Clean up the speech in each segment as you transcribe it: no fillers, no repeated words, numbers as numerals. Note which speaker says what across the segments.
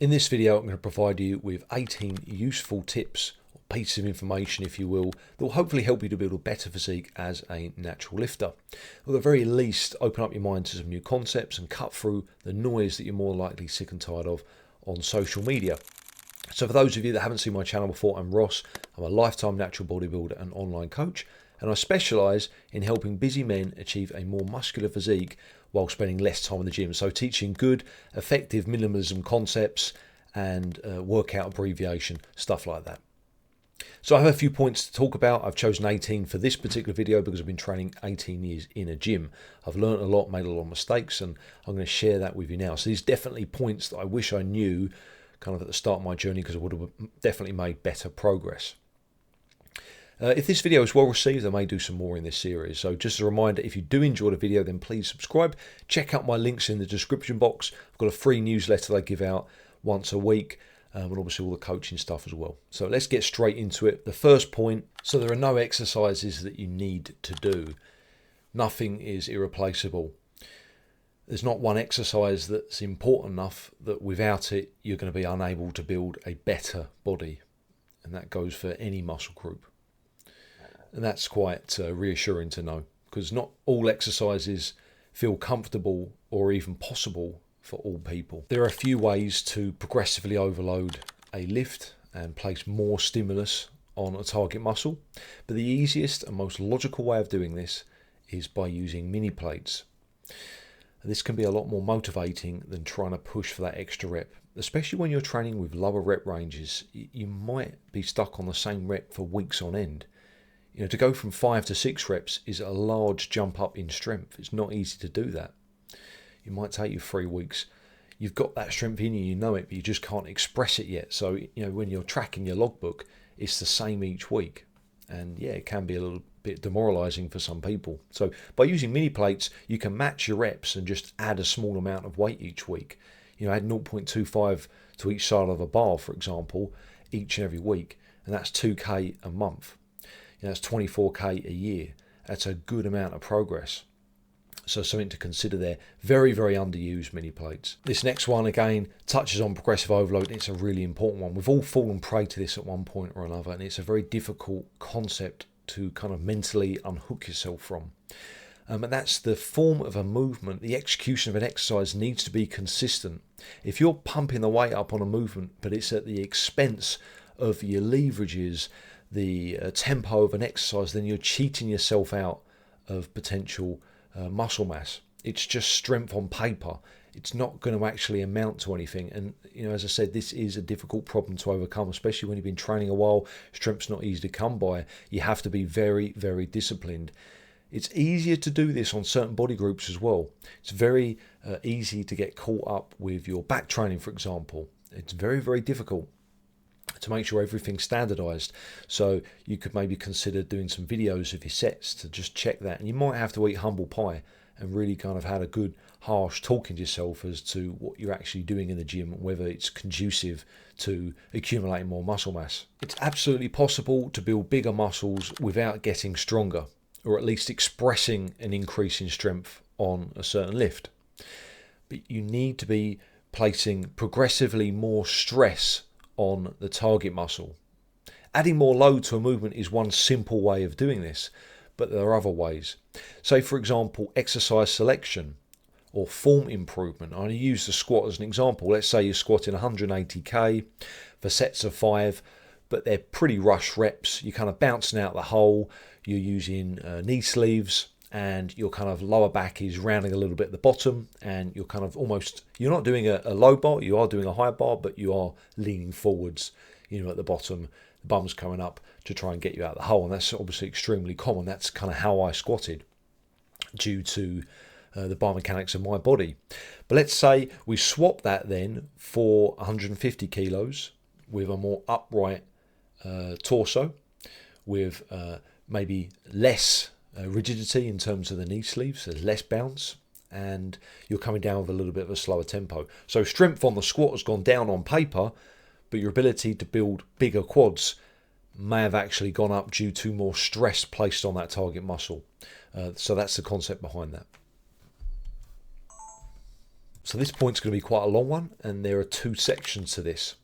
Speaker 1: In this video, I'm going to provide you with 18 useful tips, or pieces of information, if you will, that will hopefully help you to build a better physique as a natural lifter. Or at the very least, open up your mind to some new concepts and cut through the noise that you're more likely sick and tired of on social media. So for those of you that haven't seen my channel before, I'm Ross. I'm a lifetime natural bodybuilder and online coach, and I specialise in helping busy men achieve a more muscular physique while spending less time in the gym. So teaching good, effective minimalism concepts and workout abbreviation, stuff like that. So I have a few points to talk about. I've chosen 18 for this particular video because I've been training 18 years in a gym. I've learned a lot, made a lot of mistakes, and I'm going to share that with you now. So these are definitely points that I wish I knew kind of at the start of my journey, because I would have definitely made better progress. If this video is well received, I may do some more in this series. So just a reminder, if you do enjoy the video, then please subscribe. Check out my links in the description box. I've got a free newsletter that I give out once a week, and obviously all the coaching stuff as well. So let's get straight into it. The first point, so there are no exercises that you need to do. Nothing is irreplaceable. There's not one exercise that's important enough that without it, you're going to be unable to build a better body. And that goes for any muscle group. And that's quite reassuring to know, because not all exercises feel comfortable or even possible for all people. There are a few ways to progressively overload a lift and place more stimulus on a target muscle, but the easiest and most logical way of doing this is by using mini plates. This can be a lot more motivating than trying to push for that extra rep, especially when you're training with lower rep ranges. You might be stuck on the same rep for weeks on end. You know, to go from 5 to 6 reps is a large jump up in strength. It's not easy to do that. It might take you 3 weeks. You've got that strength in you, you know it, but you just can't express it yet. So, you know, when you're tracking your logbook, it's the same each week. And yeah, it can be a little bit demoralizing for some people. So by using mini plates, you can match your reps and just add a small amount of weight each week. You know, add 0.25 to each side of a bar, for example, each and every week. And that's 2K a month. You know, that's 24K a year. That's a good amount of progress. So something to consider there. Very, very underused mini plates. This next one, again, touches on progressive overload. It's a really important one. We've all fallen prey to this at one point or another, and it's a very difficult concept to kind of mentally unhook yourself from. And that's the form of a movement. The execution of an exercise needs to be consistent. If you're pumping the weight up on a movement, but it's at the expense of your leverages, the tempo of an exercise, then you're cheating yourself out of potential muscle mass. It's just strength on paper. It's not going to actually amount to anything. And you know, as I said, this is a difficult problem to overcome, especially when you've been training a while. Strength's not easy to come by. You have to be very, very disciplined. It's easier to do this on certain body groups as well. It's very easy to get caught up with your back training, for example. It's very, very difficult to make sure everything's standardised. So you could maybe consider doing some videos of your sets to just check that. And you might have to eat humble pie and really kind of had a good harsh talking to yourself as to what you're actually doing in the gym, whether it's conducive to accumulating more muscle mass. It's absolutely possible to build bigger muscles without getting stronger, or at least expressing an increase in strength on a certain lift. But you need to be placing progressively more stress on the target muscle. Adding more load to a movement is one simple way of doing this, but there are other ways. Say, for example, exercise selection or form improvement. I use the squat as an example. Let's say you're squatting 180k for sets of 5, but they're pretty rush reps. You're kind of bouncing out the hole. You're using knee sleeves, and your kind of lower back is rounding a little bit at the bottom, and you're kind of almost, you're not doing a low bar, you are doing a high bar, but you are leaning forwards, you know, at the bottom, the bum's coming up to try and get you out of the hole. And that's obviously extremely common. That's kind of how I squatted due to the biomechanics of my body. But let's say we swap that then for 150 kilos with a more upright torso, with maybe less rigidity in terms of the knee sleeves, there's less bounce, and you're coming down with a little bit of a slower tempo. So strength on the squat has gone down on paper, but your ability to build bigger quads may have actually gone up due to more stress placed on that target muscle. So that's the concept behind that. So this point's going to be quite a long one, and there are two sections to this.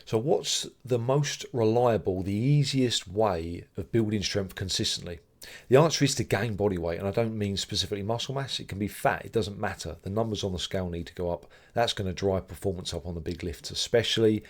Speaker 1: So what's the most reliable, the easiest way of building strength consistently? The answer is to gain body weight, and I don't mean specifically muscle mass. It can be fat. It doesn't matter. The numbers on the scale need to go up. That's going to drive performance up on the big lifts especially.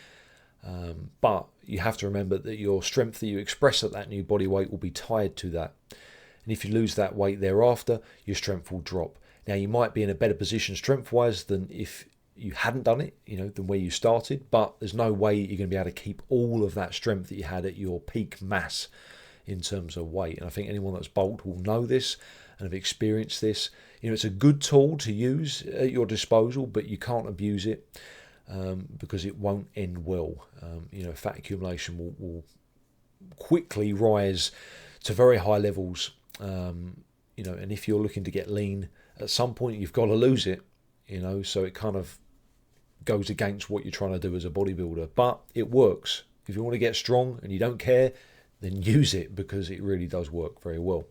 Speaker 1: But you have to remember that your strength that you express at that new body weight will be tied to that. And if you lose that weight thereafter, your strength will drop. Now, you might be in a better position strength-wise than if you hadn't done it, than where you started, but there's no way you're going to be able to keep all of that strength that you had at your peak mass in terms of weight. And I think anyone that's bulked will know this and have experienced this. It's a good tool to use at your disposal, but you can't abuse it because it won't end well. Fat accumulation will quickly rise to very high levels, and if you're looking to get lean, at some point you've got to lose it, so it kind of goes against what you're trying to do as a bodybuilder, but it works. If you want to get strong and you don't care, then use it, because it really does work very well.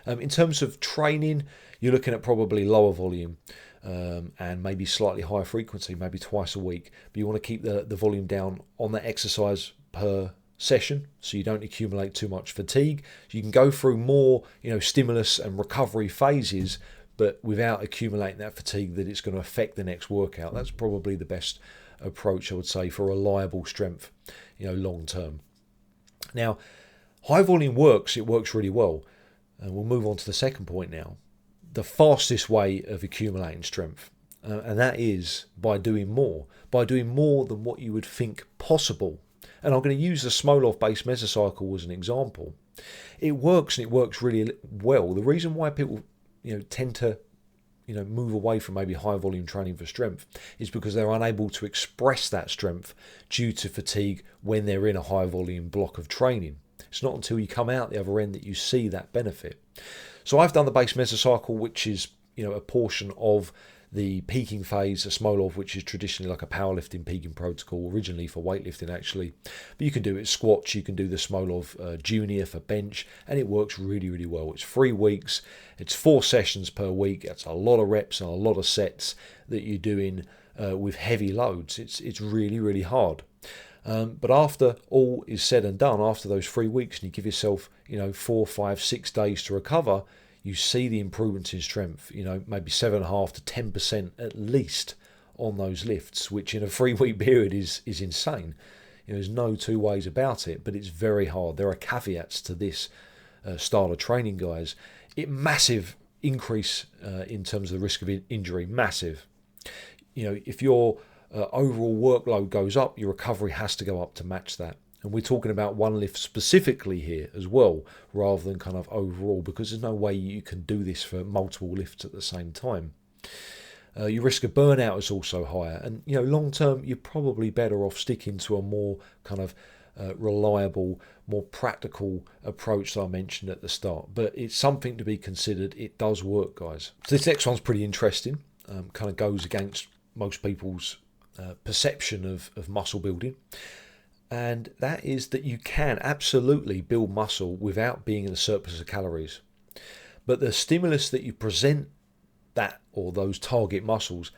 Speaker 1: In terms of training, you're looking at probably lower volume and maybe slightly higher frequency, maybe twice a week, but you want to keep the volume down on that exercise per session so you don't accumulate too much fatigue. You can go through more stimulus and recovery phases, but without accumulating that fatigue that it's going to affect the next workout. That's probably the best approach, I would say, for reliable strength long term. Now, high volume works. It works really well, and we'll move on to the second point now. The fastest way of accumulating strength, and that is by doing more than what you would think possible. And I'm going to use the Smolov-based mesocycle as an example. It works, and it works really well. The reason why people tend to move away from maybe high volume training for strength is because they're unable to express that strength due to fatigue when they're in a high volume block of training. It's not until you come out the other end that you see that benefit. So I've done the base mesocycle, which is a portion of the peaking phase, a Smolov, which is traditionally like a powerlifting peaking protocol, originally for weightlifting actually. But you can do it squats, you can do the Smolov Junior for bench, and it works really, really well. It's 3 weeks, it's 4 sessions per week. That's a lot of reps and a lot of sets that you're doing with heavy loads. It's really, really hard. But after all is said and done, after those 3 weeks, and you give yourself 4, 5, 6 days to recover, you see the improvements in strength, maybe 7.5 to 10% at least on those lifts, which in a 3-week period is insane. There's no two ways about it, but it's very hard. There are caveats to this style of training, guys. Massive increase in terms of the risk of injury, massive. If your overall workload goes up, your recovery has to go up to match that. And we're talking about one lift specifically here as well, rather than kind of overall, because there's no way you can do this for multiple lifts at the same time. Your risk of burnout is also higher. And, long term, you're probably better off sticking to a more kind of reliable, more practical approach that I mentioned at the start. But it's something to be considered. It does work, guys. So this next one's pretty interesting. Kind of goes against most people's perception of muscle building. And that is that you can absolutely build muscle without being in a surplus of calories. But the stimulus that you present that or those target muscles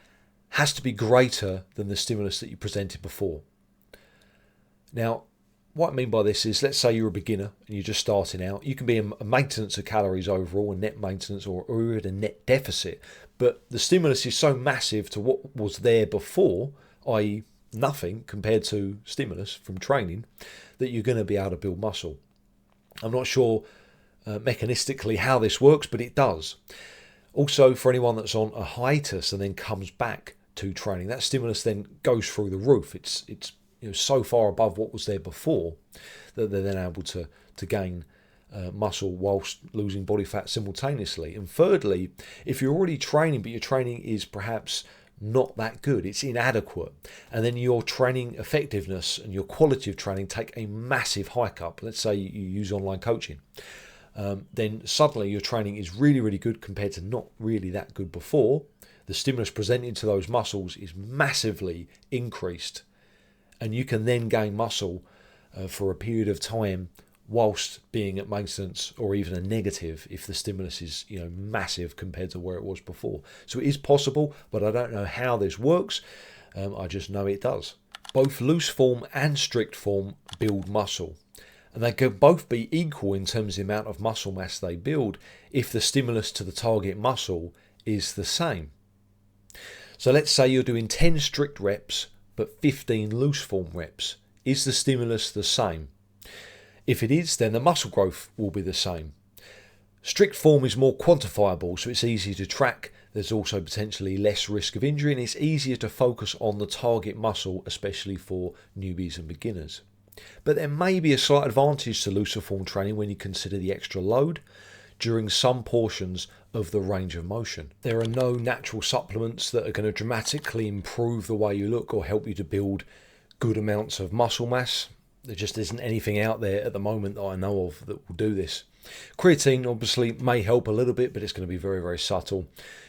Speaker 1: has to be greater than the stimulus that you presented before. Now, what I mean by this is, let's say you're a beginner and you're just starting out. You can be a maintenance of calories overall, a net maintenance, or at a net deficit. But the stimulus is so massive to what was there before, i.e. nothing compared to stimulus from training, that you're going to be able to build muscle. I'm not sure mechanistically how this works, but it does. Also, for anyone that's on a hiatus and then comes back to training, that stimulus then goes through the roof. It's so far above what was there before that they're then able to gain muscle whilst losing body fat simultaneously. And thirdly, if you're already training, but your training is perhaps not that good, it's inadequate, and then your training effectiveness and your quality of training take a massive hike up. Let's say you use online coaching, then suddenly your training is really, really good compared to not really that good before. The stimulus presented to those muscles is massively increased, and you can then gain muscle for a period of time whilst being at maintenance or even a negative if the stimulus is massive compared to where it was before. So it is possible, but I don't know how this works. I just know it does. Both loose form and strict form build muscle, and they can both be equal in terms of the amount of muscle mass they build if the stimulus to the target muscle is the same. So let's say you're doing 10 strict reps but 15 loose form reps. Is the stimulus the same? If it is, then the muscle growth will be the same. Strict form is more quantifiable, so it's easier to track. There's also potentially less risk of injury, and it's easier to focus on the target muscle, especially for newbies and beginners. But there may be a slight advantage to looser form training when you consider the extra load during some portions of the range of motion. There are no natural supplements that are going to dramatically improve the way you look or help you to build good amounts of muscle mass. There just isn't anything out there at the moment that I know of that will do this. Creatine obviously may help a little bit, but it's going to be very, very subtle.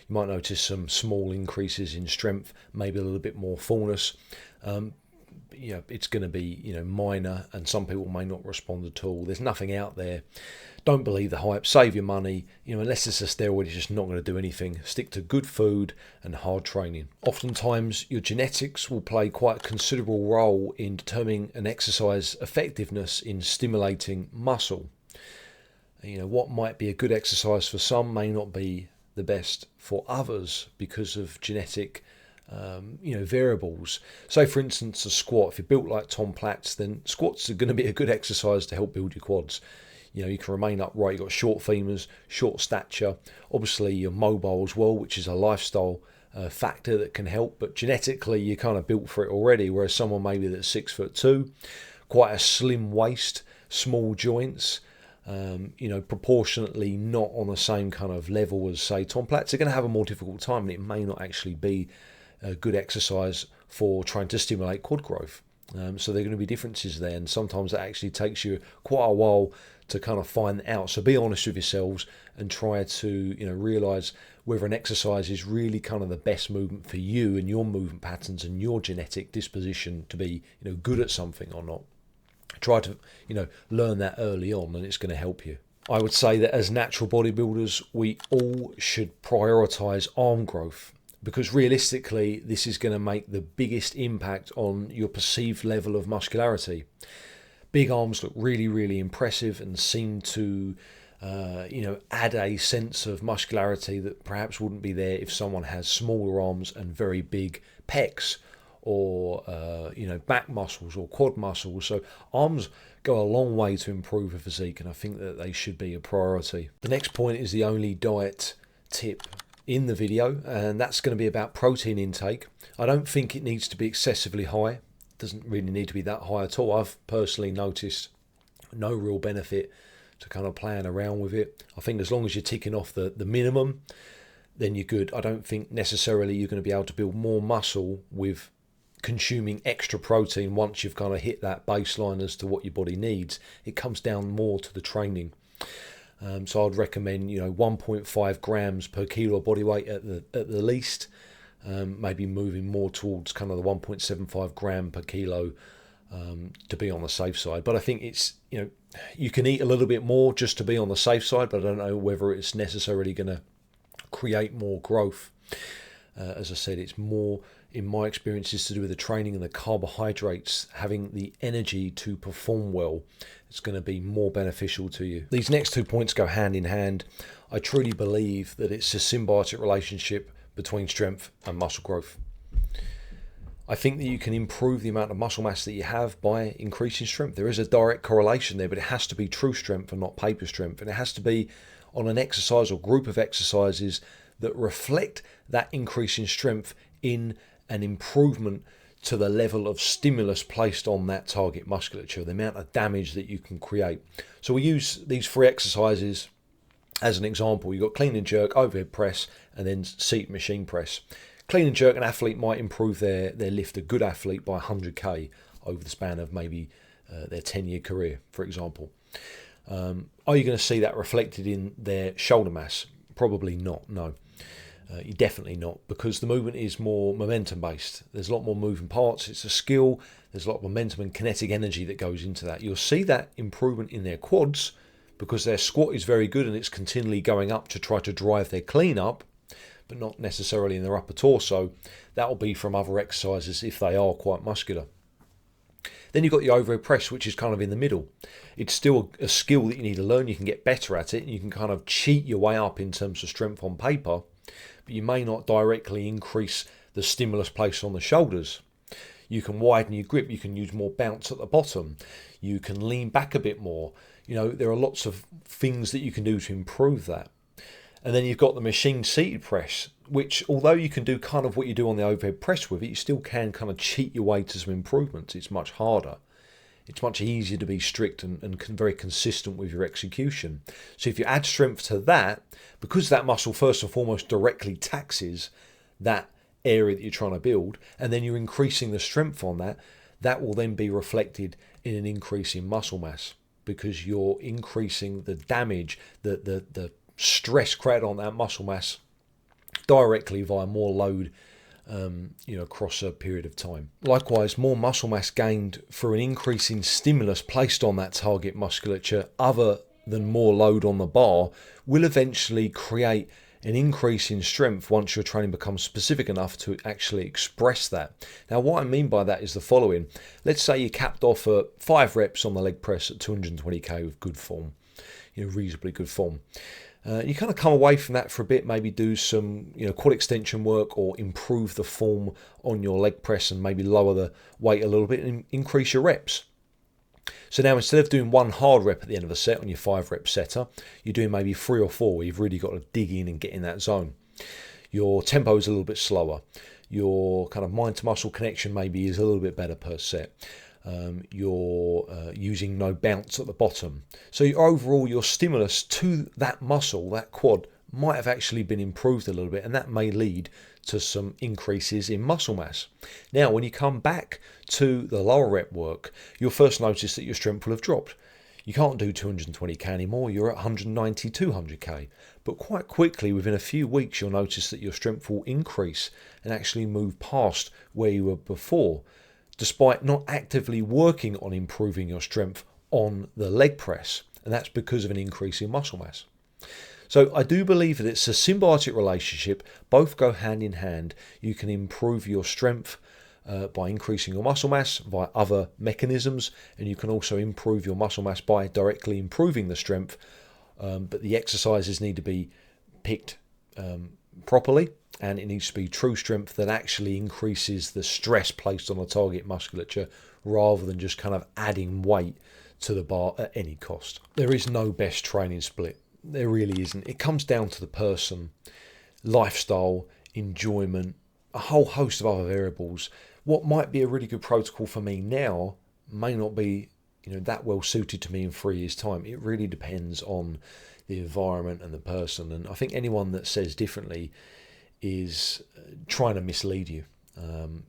Speaker 1: You might notice some small increases in strength, maybe a little bit more fullness. It's going to be minor, and some people may not respond at all. There's nothing out there. Don't believe the hype. Save your money. Unless it's a steroid, it's just not going to do anything. Stick to good food and hard training. Oftentimes, your genetics will play quite a considerable role in determining an exercise effectiveness in stimulating muscle. What might be a good exercise for some may not be the best for others because of genetic variables. So for instance, a squat, if you're built like Tom Platz, then squats are going to be a good exercise to help build your quads. You can remain upright, you've got short femurs, short stature. Obviously you're mobile as well, which is a lifestyle factor that can help, but genetically you're kind of built for it already, whereas someone maybe that's 6'2", quite a slim waist, small joints, proportionately not on the same kind of level as, say, Tom Platz, are going to have a more difficult time, and it may not actually be a good exercise for trying to stimulate quad growth. So there are going to be differences there, and sometimes it actually takes you quite a while to kind of find out. So be honest with yourselves and try to realise whether an exercise is really kind of the best movement for you and your movement patterns and your genetic disposition to be good at something or not. Try to learn that early on, and it's going to help you. I would say that as natural bodybuilders, we all should prioritise arm growth, because realistically this is going to make the biggest impact on your perceived level of muscularity. Big arms look really, really impressive and seem to add a sense of muscularity that perhaps wouldn't be there if someone has smaller arms and very big pecs, or back muscles or quad muscles. So arms go a long way to improve a physique, and I think that they should be a priority. The next point is the only diet tip in the video, and that's going to be about protein intake. I don't think it needs to be excessively high. It doesn't really need to be that high at all. I've personally noticed no real benefit to kind of playing around with it. I think as long as you're ticking off the minimum, then you're good. I don't think necessarily you're going to be able to build more muscle with consuming extra protein once you've kind of hit that baseline as to what your body needs. It comes down more to the training. So I'd recommend 1.5 grams per kilo of body weight at the least. Maybe moving more towards kind of the 1.75 gram per kilo to be on the safe side. But I think it's you can eat a little bit more just to be on the safe side, but I don't know whether it's necessarily going to create more growth. As I said, it's more, in my experience, is to do with the training and the carbohydrates, having the energy to perform well. It's going to be more beneficial to you. These next 2 points go hand in hand. I truly believe that it's a symbiotic relationship between strength and muscle growth. I think that you can improve the amount of muscle mass that you have by increasing strength. There is a direct correlation there, but it has to be true strength and not paper strength. And it has to be on an exercise or group of exercises that reflect that increase in strength in an improvement to the level of stimulus placed on that target musculature, the amount of damage that you can create. So we use these 3 exercises as an example. You've got clean and jerk, overhead press, and then seat machine press. Clean and jerk, an athlete might improve their lift, a good athlete, by 100k over the span of maybe their 10-year career, for example. Are you going to see that reflected in their shoulder mass? Probably not, no. You're definitely not, because the movement is more momentum based. There's a lot more moving parts. It's a skill There's a lot of momentum and kinetic energy that goes into that. You'll see that improvement in their quads because their squat is very good and it's continually going up to try to drive their clean up, but not necessarily in their upper torso. That will be from other exercises if they are quite muscular. Then you've got the overhead press, which is kind of in the middle. It's still a skill that you need to learn. You can get better at it, and you can kind of cheat your way up in terms of strength on paper, but you may not directly increase the stimulus placed on the shoulders. You can widen your grip. You can use more bounce at the bottom. You can lean back a bit more. You know, there are lots of things that you can do to improve that. And then you've got the machine seated press, which although you can do kind of what you do on the overhead press with it, you still can kind of cheat your way to some improvements. It's much harder. It's much easier to be strict and very consistent with your execution. So if you add strength to that, because that muscle first and foremost directly taxes that area that you're trying to build, and then you're increasing the strength on that, that will then be reflected in an increase in muscle mass because you're increasing the damage, the stress created on that muscle mass directly via more load across a period of time. Likewise, more muscle mass gained through an increase in stimulus placed on that target musculature other than more load on the bar will eventually create an increase in strength once your training becomes specific enough to actually express that. Now, what I mean by that is the following. Let's say you capped off at 5 reps on the leg press at 220k with good form, reasonably good form. You kind of come away from that for a bit, maybe do some quad extension work or improve the form on your leg press and maybe lower the weight a little bit and increase your reps. So now instead of doing 1 hard rep at the end of a set on your 5 rep setter, you're doing maybe 3 or 4 where you've really got to dig in and get in that zone. Your tempo is a little bit slower. Your kind of mind to muscle connection maybe is a little bit better per set. You're using no bounce at the bottom. So overall, your stimulus to that muscle, that quad, might have actually been improved a little bit, and that may lead to some increases in muscle mass. Now, when you come back to the lower rep work, you'll first notice that your strength will have dropped. You can't do 220k anymore, you're at 190, 200k. But quite quickly, within a few weeks, you'll notice that your strength will increase and actually move past where you were before, despite not actively working on improving your strength on the leg press. And that's because of an increase in muscle mass. So I do believe that it's a symbiotic relationship. Both go hand in hand. You can improve your strength by increasing your muscle mass via other mechanisms, and you can also improve your muscle mass by directly improving the strength. But the exercises need to be picked properly, and it needs to be true strength that actually increases the stress placed on the target musculature rather than just kind of adding weight to the bar at any cost. There is no best training split. There really isn't. It comes down to the person, lifestyle, enjoyment, a whole host of other variables. What might be a really good protocol for me now may not be that well suited to me in 3 years' time. It really depends on the environment and the person. And I think anyone that says differently is trying to mislead you.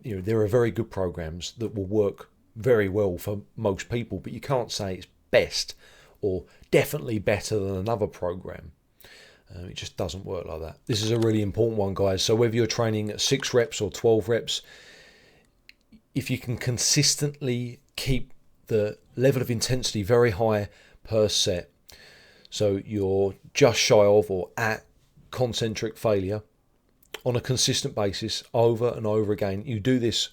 Speaker 1: There are very good programs that will work very well for most people, but you can't say it's best or definitely better than another program. It just doesn't work like that. This is a really important one, guys. So whether you're training at 6 reps or 12 reps, if you can consistently keep the level of intensity very high per set, so you're just shy of or at concentric failure on a consistent basis over and over again, you do this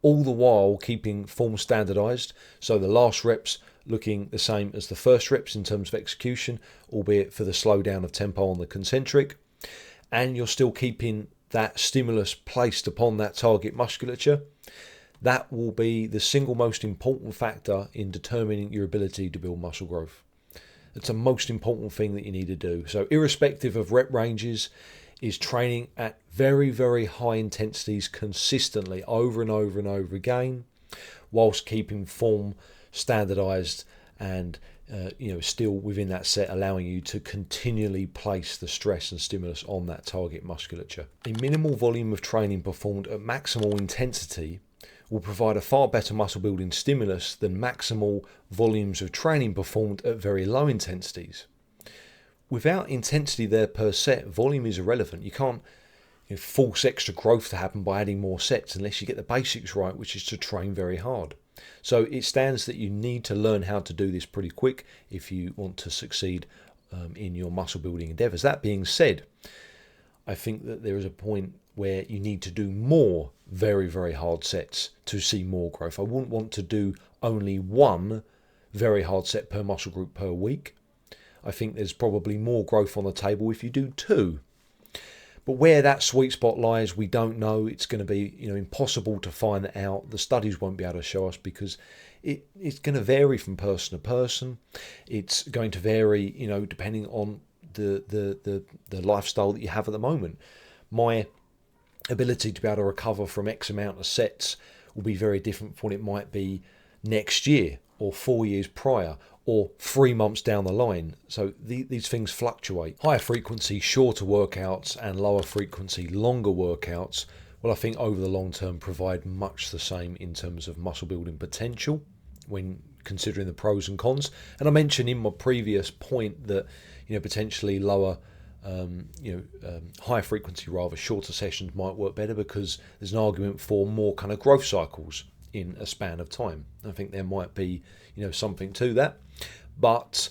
Speaker 1: all the while keeping form standardised, so the last reps looking the same as the first reps in terms of execution, albeit for the slowdown of tempo on the concentric, and you're still keeping that stimulus placed upon that target musculature. That will be the single most important factor in determining your ability to build muscle growth. It's the most important thing that you need to do. So irrespective of rep ranges, is training at very, very high intensities consistently over and over and over again, whilst keeping form standardized and still within that set, allowing you to continually place the stress and stimulus on that target musculature. A minimal volume of training performed at maximal intensity will provide a far better muscle building stimulus than maximal volumes of training performed at very low intensities. Without intensity there per set, volume is irrelevant. You can't force extra growth to happen by adding more sets unless you get the basics right, which is to train very hard. So it stands that you need to learn how to do this pretty quick if you want to succeed in your muscle building endeavours. That being said, I think that there is a point where you need to do more very, very hard sets to see more growth. I wouldn't want to do only one very hard set per muscle group per week. I think there's probably more growth on the table if you do two. But where that sweet spot lies, we don't know. It's going to be impossible to find that out. The studies won't be able to show us because it's going to vary from person to person. It's going to vary, depending on the lifestyle that you have at the moment. My ability to be able to recover from X amount of sets will be very different from what it might be next year or 4 years prior or 3 months down the line. So these things fluctuate. Higher frequency, shorter workouts and lower frequency, longer workouts, well, I think over the long term provide much the same in terms of muscle building potential when considering the pros and cons. And I mentioned in my previous point that potentially lower higher frequency, rather shorter sessions might work better because there's an argument for more kind of growth cycles in a span of time. I think there might be something to that, but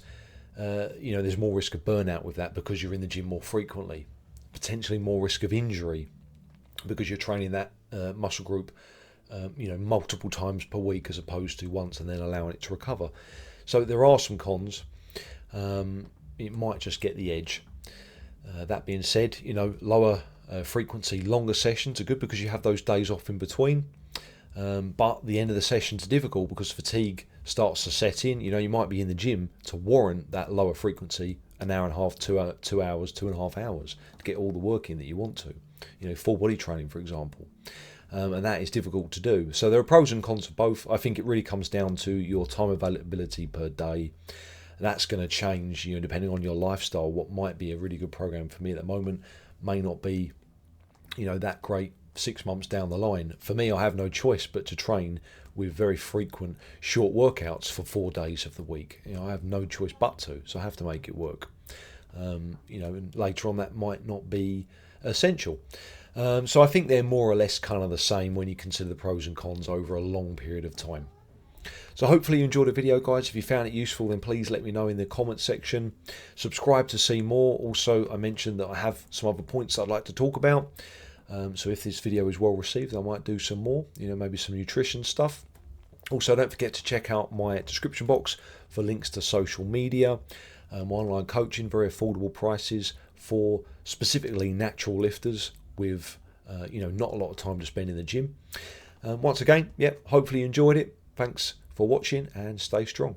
Speaker 1: there's more risk of burnout with that because you're in the gym more frequently, potentially more risk of injury because you're training that muscle group multiple times per week as opposed to once and then allowing it to recover. So there are some cons. It might just get the edge. That being said, lower frequency, longer sessions are good because you have those days off in between. But the end of the sessions are difficult because fatigue starts to set in. You might be in the gym to warrant that lower frequency, an hour and a half, 2 hours, 2.5 hours to get all the work in that you want to. Full body training, for example. And that is difficult to do. So there are pros and cons for both. I think it really comes down to your time availability per day. That's going to change, depending on your lifestyle. What might be a really good program for me at the moment may not be, that great 6 months down the line. For me, I have no choice but to train with very frequent short workouts for 4 days of the week. I have no choice but to, so I have to make it work. And later on that might not be essential. So I think they're more or less kind of the same when you consider the pros and cons over a long period of time. So hopefully you enjoyed the video, guys. If you found it useful, then please let me know in the comment section. Subscribe to see more. Also, I mentioned that I have some other points I'd like to talk about. So if this video is well received, I might do some more, maybe some nutrition stuff. Also, don't forget to check out my description box for links to social media, my online coaching, very affordable prices for specifically natural lifters with, not a lot of time to spend in the gym. Once again, hopefully you enjoyed it. Thanks for watching and stay strong.